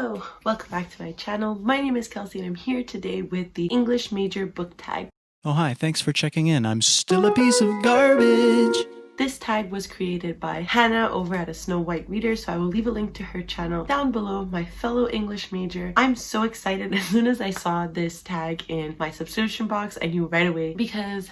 Hello, welcome back to my channel. My name is Kelsey and I'm here today with the English major book tag. Oh hi, thanks for checking in. I'm still a piece of garbage. This tag was created by Hannah over at A Snow White Reader, so I will leave a link to her channel down below. My fellow English major. I'm so excited. As soon as I saw this tag in my subscription box, I knew right away because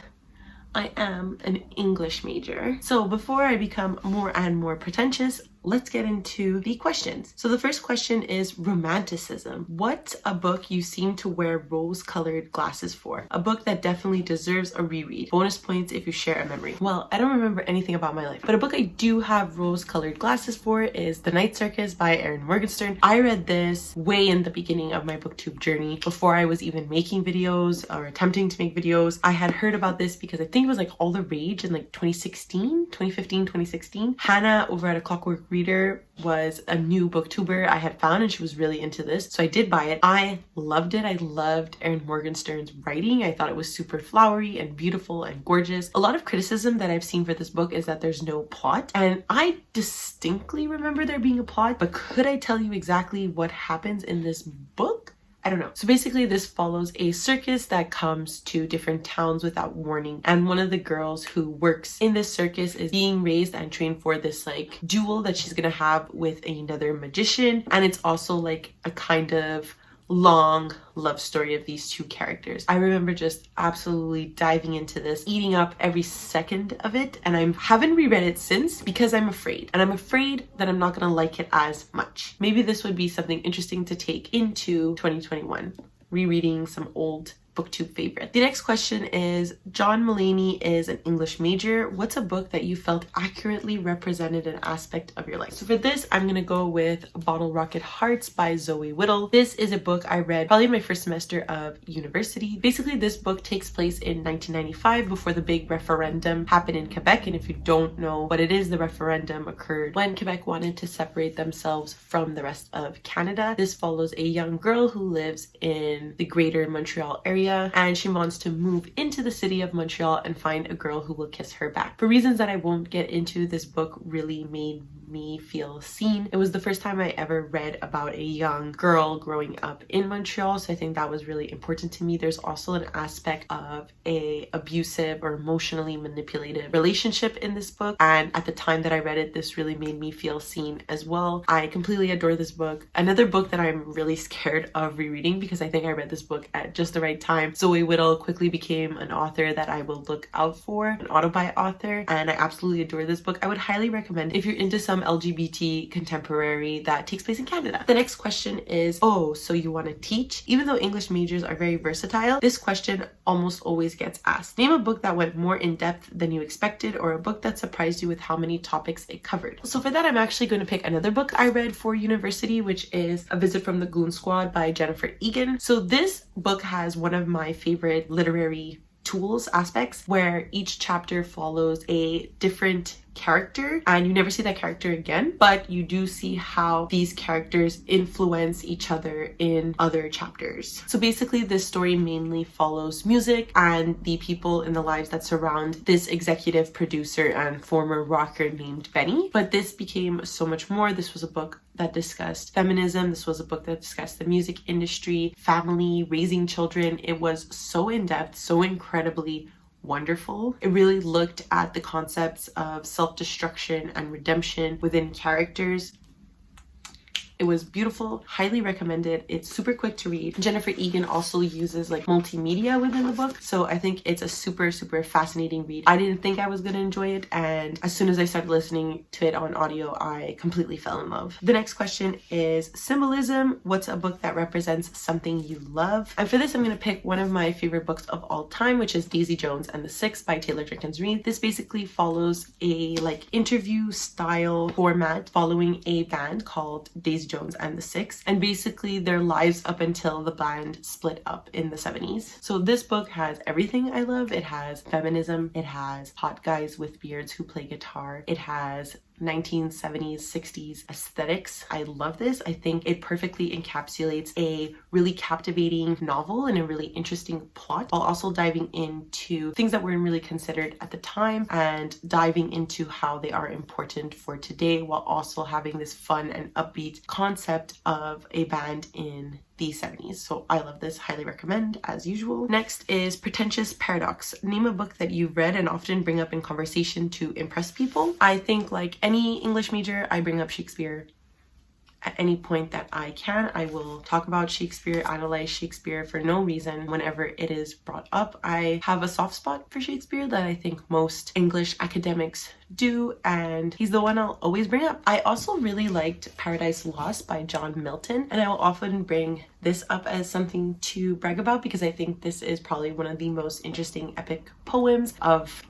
I am an English major. So before I become more and more pretentious, let's get into the questions. So the first question is romanticism. What's a book you seem to wear rose-colored glasses for? A book that definitely deserves a reread. Bonus points if you share a memory. Well, I don't remember anything about my life, but a book I do have rose-colored glasses for is The Night Circus by Erin Morgenstern. I read this way in the beginning of my booktube journey, before I was even making videos or attempting to make videos. I had heard about this because I think it was like all the rage in like 2015, 2016. Hannah over at A Clockwork Reader was a new booktuber I had found and she was really into this, so I did buy it. I loved it. I loved Erin Morgenstern's writing. I thought it was super flowery and beautiful and gorgeous. A lot of criticism that I've seen for this book is that there's no plot, and I distinctly remember there being a plot, but could I tell you exactly what happens in this book? I don't know. So basically this follows a circus that comes to different towns without warning, and one of the girls who works in this circus is being raised and trained for this like duel that she's gonna have with another magician, and it's also like a kind of long love story of these two characters. I remember just absolutely diving into this, eating up every second of it, and I haven't reread it since because I'm afraid. And I'm afraid that I'm not gonna like it as much. Maybe this would be something interesting to take into 2021, rereading some old booktube favorite. The next question is, John Mulaney is an English major. What's a book that you felt accurately represented an aspect of your life? So for this, I'm gonna go with Bottle Rocket Hearts by Zoe Whittle. This is a book I read probably in my first semester of university. Basically, this book takes place in 1995 before the big referendum happened in Quebec. And if you don't know what it is, the referendum occurred when Quebec wanted to separate themselves from the rest of Canada. This follows a young girl who lives in the greater Montreal area, and she wants to move into the city of Montreal and find a girl who will kiss her back. For reasons that I won't get into, this book really made me feel seen. It was the first time I ever read about a young girl growing up in Montreal, so I think that was really important to me. There's also an aspect of a abusive or emotionally manipulative relationship in this book, and at the time that I read it, this really made me feel seen as well. I completely adore this book. Another book that I'm really scared of rereading because I think I read this book at just the right time. Zoe Whittle quickly became an author that I will look out for, an auto-buy author, and I absolutely adore this book. I would highly recommend if you're into some LGBT contemporary that takes place in Canada. The next question is, oh, so you want to teach? Even though English majors are very versatile, this question almost always gets asked. Name a book that went more in depth than you expected, or a book that surprised you with how many topics it covered. So for that, I'm actually going to pick another book I read for university, which is A Visit from the Goon Squad by Jennifer Egan. So this book has one of my favorite literary tools aspects where each chapter follows a different character and you never see that character again, but you do see how these characters influence each other in other chapters. So basically this story mainly follows music and the people in the lives that surround this executive producer and former rocker named Benny, but this became so much more. This was a book that discussed feminism. This was a book that discussed the music industry, family, raising children. It was so in-depth, so incredibly wonderful. It really looked at the concepts of self-destruction and redemption within characters. It was beautiful, highly recommended. It's super quick to read. Jennifer Egan also uses like multimedia within the book, so I think it's a super fascinating read. I didn't think I was gonna enjoy it, and as soon as I started listening to it on audio, I completely fell in love. The next question is symbolism. What's a book that represents something you love? And for this, I'm gonna pick one of my favorite books of all time, which is Daisy Jones and the Six by Taylor Jenkins Reid. This basically follows a like interview style format following a band called Daisy Jones and the Six, and basically their lives up until the band split up in the 70s. So this book has everything I love. It has feminism, it has hot guys with beards who play guitar, it has 1970s, 60s aesthetics. I love this. I think it perfectly encapsulates a really captivating novel and a really interesting plot, while also diving into things that weren't really considered at the time and diving into how they are important for today, while also having this fun and upbeat concept of a band in the 70s. So I love this, highly recommend as usual. Next is Pretentious Paradox. Name a book that you've read and often bring up in conversation to impress people. I think like any English major, I bring up Shakespeare at any point that I can. I will talk about Shakespeare, analyze Shakespeare for no reason whenever it is brought up. I have a soft spot for Shakespeare that I think most English academics do, and he's the one I'll always bring up. I also really liked Paradise Lost by John Milton, and I will often bring this up as something to brag about because I think this is probably one of the most interesting epic poems of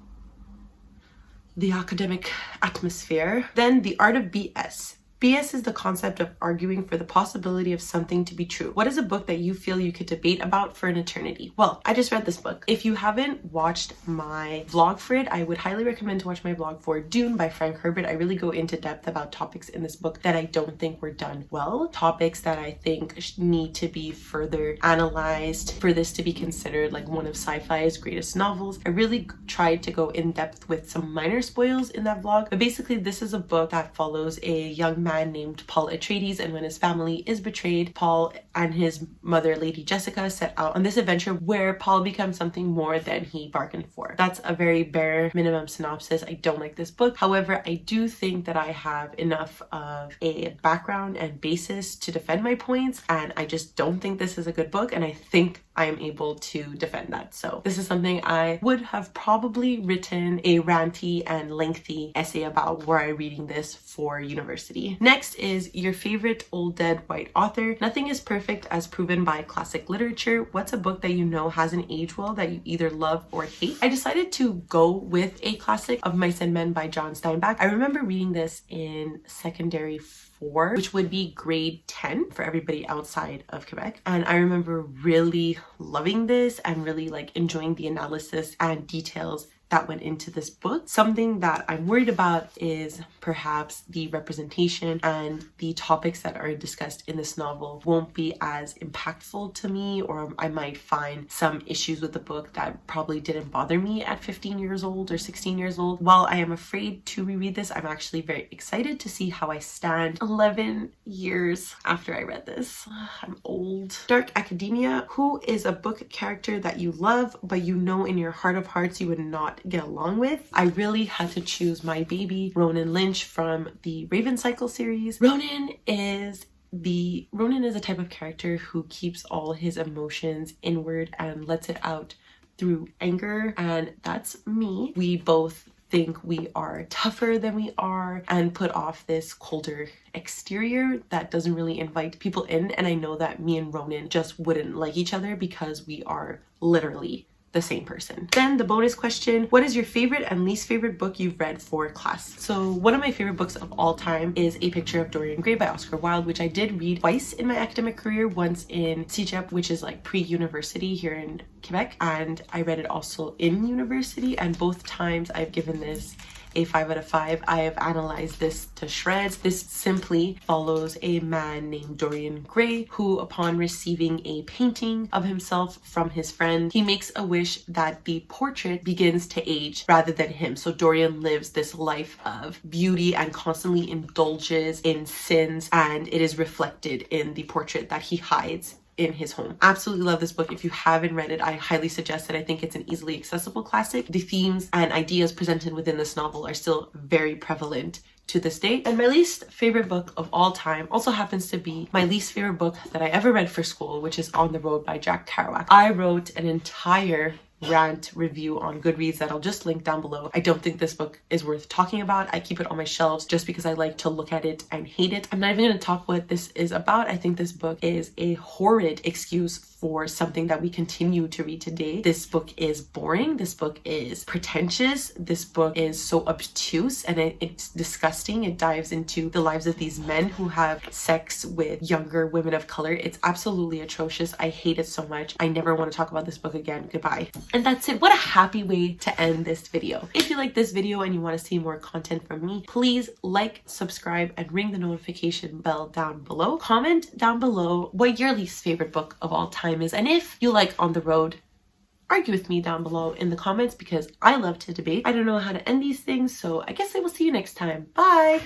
the academic atmosphere. Then The Art of BS. BS is the concept of arguing for the possibility of something to be true. What is a book that you feel you could debate about for an eternity? Well, I just read this book. If you haven't watched my vlog for it, I would highly recommend to watch my vlog for Dune by Frank Herbert. I really go into depth about topics in this book that I don't think were done well. Topics that I think need to be further analyzed for this to be considered like one of sci-fi's greatest novels. I really tried to go in depth with some minor spoils in that vlog, but basically this is a book that follows a young man named Paul Atreides, and when his family is betrayed, Paul and his mother, Lady Jessica, set out on this adventure where Paul becomes something more than he bargained for. That's a very bare minimum synopsis. I don't like this book. However, I do think that I have enough of a background and basis to defend my points, and I just don't think this is a good book, and I think I am able to defend that. So this is something I would have probably written a ranty and lengthy essay about were I reading this for university. Next is your favorite old dead white author. Nothing is perfect as proven by classic literature. What's a book that you know hasn't aged well that you either love or hate? I decided to go with a classic of Mice and Men by John Steinbeck. I remember reading this in secondary 4, which would be grade 10 for everybody outside of Quebec. And I remember really loving this and really like enjoying the analysis and details that went into this book. Something that I'm worried about is perhaps the representation and the topics that are discussed in this novel won't be as impactful to me, or I might find some issues with the book that probably didn't bother me at 15 years old or 16 years old. While I am afraid to reread this, I'm actually very excited to see how I stand 11 years after I read this. I'm old. Dark Academia. Who is a book character that you love but you know in your heart of hearts you would not get along with? I really had to choose my baby, Ronan Lynch, from the Raven Cycle series. Ronan is a type of character who keeps all his emotions inward and lets it out through anger, and that's me. We both think we are tougher than we are and put off this colder exterior that doesn't really invite people in, and I know that me and Ronan just wouldn't like each other because we are literally the same person. Then the bonus question, what is your favorite and least favorite book you've read for class? So one of my favorite books of all time is A Picture of Dorian Gray by Oscar Wilde, which I did read twice in my academic career, once in CEGEP, which is like pre-university here in Quebec, and I read it also in university, and both times I've given this a 5 out of 5. I have analyzed this to shreds. This simply follows a man named Dorian Gray who, upon receiving a painting of himself from his friend, he makes a wish that the portrait begins to age rather than him. So Dorian lives this life of beauty and constantly indulges in sins, and it is reflected in the portrait that he hides in his home. Absolutely love this book. If you haven't read it, I highly suggest it. I think it's an easily accessible classic. The themes and ideas presented within this novel are still very prevalent to this day. And my least favorite book of all time also happens to be my least favorite book that I ever read for school, which is On the Road by Jack Kerouac. I wrote an entire rant review on Goodreads that I'll just link down below. I don't think this book is worth talking about. I keep it on my shelves just because I like to look at it and hate it. I'm not even going to talk what this is about. I think this book is a horrid excuse for something that we continue to read today. This book is boring. This book is pretentious. This book is so obtuse, and it's disgusting. It dives into the lives of these men who have sex with younger women of color. It's absolutely atrocious. I hate it so much. I never want to talk about this book again. Goodbye. And that's it. What a happy way to end this video. If you like this video and you want to see more content from me, please like, subscribe, and ring the notification bell down below. Comment down below what your least favorite book of all time is. And if you like On the Road, argue with me down below in the comments because I love to debate. I don't know how to end these things, so I guess I will see you next time. Bye!